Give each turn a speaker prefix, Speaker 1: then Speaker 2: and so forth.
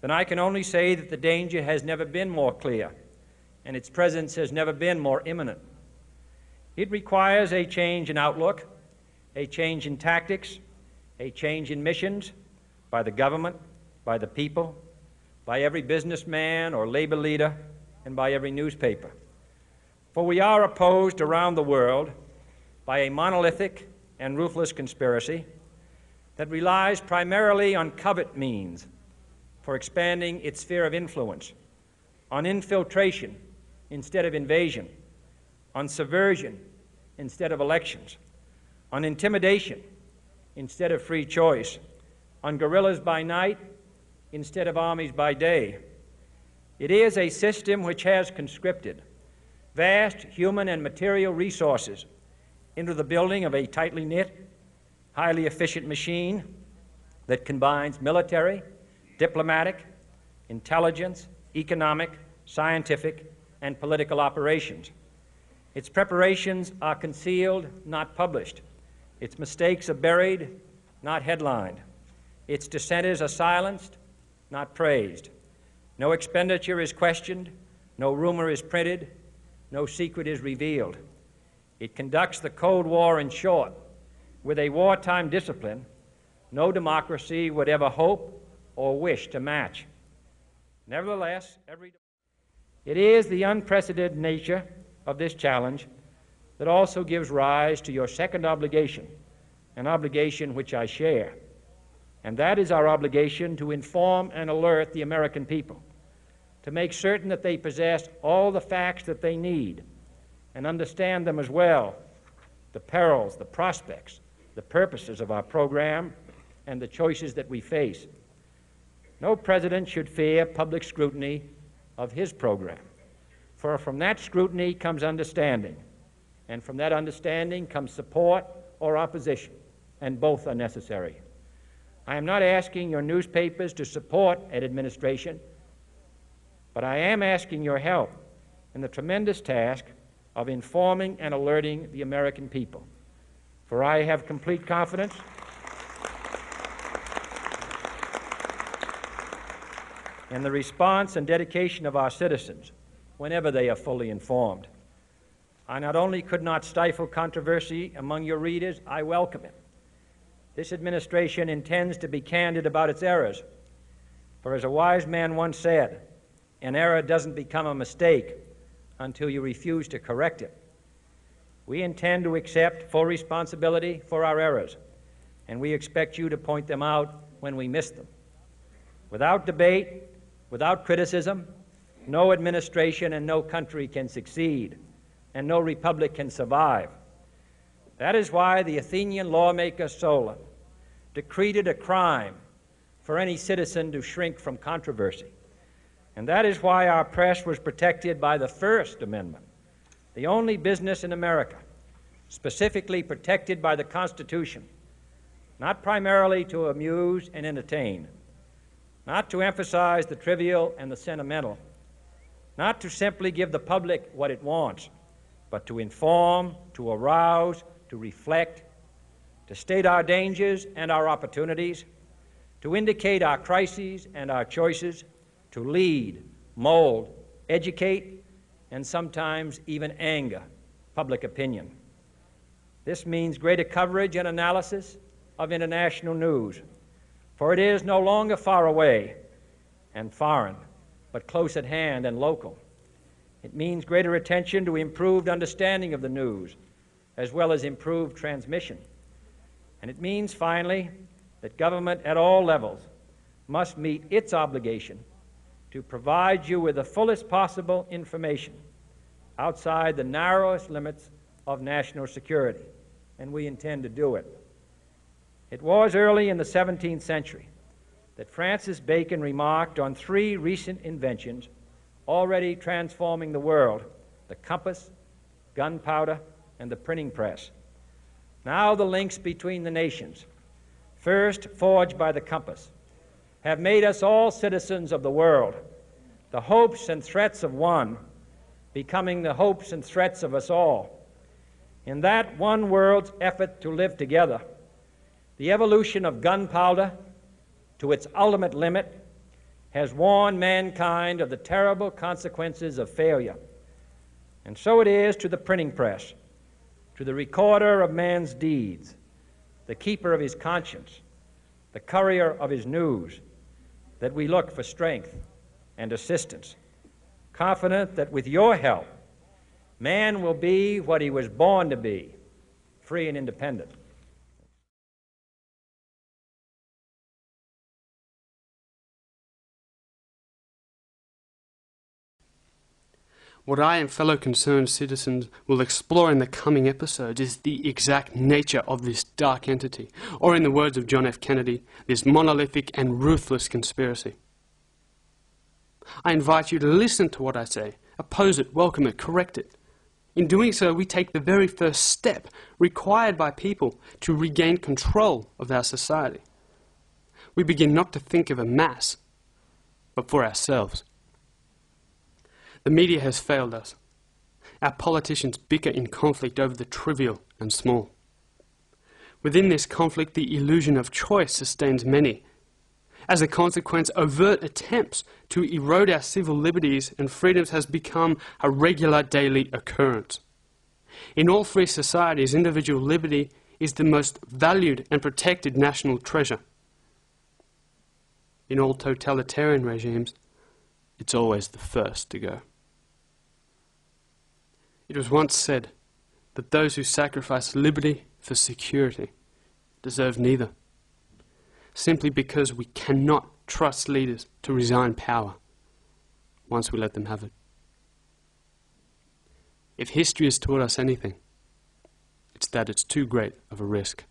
Speaker 1: then I can only say that the danger has never been more clear, and its presence has never been more imminent. It requires a change in outlook, a change in tactics, a change in missions by the government, by the people, by every businessman or labor leader, and by every newspaper. For we are opposed around the world by a monolithic and ruthless conspiracy that relies primarily on covert means for expanding its sphere of influence, on infiltration instead of invasion, on subversion instead of elections, on intimidation instead of free choice, on guerrillas by night instead of armies by day. It is a system which has conscripted vast human and material resources into the building of a tightly knit, highly efficient machine that combines military, diplomatic, intelligence, economic, scientific, and political operations. Its preparations are concealed, not published. Its mistakes are buried, not headlined. Its dissenters are silenced, not praised. No expenditure is questioned, no rumor is printed, no secret is revealed. It conducts the Cold War, in short, with a wartime discipline no democracy would ever hope or wish to match. Nevertheless, it is the unprecedented nature of this challenge that also gives rise to your second obligation, an obligation which I share, and that is our obligation to inform and alert the American people, to make certain that they possess all the facts that they need and understand them as well, the perils, the prospects, the purposes of our program, and the choices that we face. No president should fear public scrutiny of his program, for from that scrutiny comes understanding, and from that understanding comes support or opposition, and both are necessary. I am not asking your newspapers to support an administration, but I am asking your help in the tremendous task of informing and alerting the American people. For I have complete confidence in the response and dedication of our citizens whenever they are fully informed. I not only could not stifle controversy among your readers, I welcome it. This administration intends to be candid about its errors. For as a wise man once said, an error doesn't become a mistake until you refuse to correct it. We intend to accept full responsibility for our errors, and we expect you to point them out when we miss them. Without debate, without criticism, no administration and no country can succeed, and no republic can survive. That is why the Athenian lawmaker Solon decreed it a crime for any citizen to shrink from controversy. And that is why our press was protected by the First Amendment, the only business in America specifically protected by the Constitution, not primarily to amuse and entertain, not to emphasize the trivial and the sentimental, not to simply give the public what it wants, but to inform, to arouse, to reflect, to state our dangers and our opportunities, to indicate our crises and our choices, to lead, mold, educate, and sometimes even anger public opinion. This means greater coverage and analysis of international news, for it is no longer far away and foreign, but close at hand and local. It means greater attention to improved understanding of the news, as well as improved transmission. And it means, finally, that government at all levels must meet its obligation to provide you with the fullest possible information outside the narrowest limits of national security, and we intend to do it. It was early in the 17th century that Francis Bacon remarked on three recent inventions already transforming the world: the compass, gunpowder, and the printing press. Now the links between the nations, first forged by the compass, have made us all citizens of the world, the hopes and threats of one becoming the hopes and threats of us all. In that one world's effort to live together, the evolution of gunpowder to its ultimate limit has warned mankind of the terrible consequences of failure. And so it is to the printing press, to the recorder of man's deeds, the keeper of his conscience, the courier of his news, that we look for strength and assistance, confident that with your help, man will be what he was born to be, free and independent.
Speaker 2: What I and fellow concerned citizens will explore in the coming episodes is the exact nature of this dark entity, or in the words of John F. Kennedy, this monolithic and ruthless conspiracy. I invite you to listen to what I say, oppose it, welcome it, correct it. In doing so, we take the very first step required by people to regain control of our society. We begin not to think of a mass, but for ourselves. The media has failed us. Our politicians bicker in conflict over the trivial and small. Within this conflict, the illusion of choice sustains many. As a consequence, overt attempts to erode our civil liberties and freedoms has become a regular daily occurrence. In all free societies, individual liberty is the most valued and protected national treasure. In all totalitarian regimes, it's always the first to go. It was once said that those who sacrifice liberty for security deserve neither, simply because we cannot trust leaders to resign power once we let them have it. If history has taught us anything, it's that it's too great of a risk.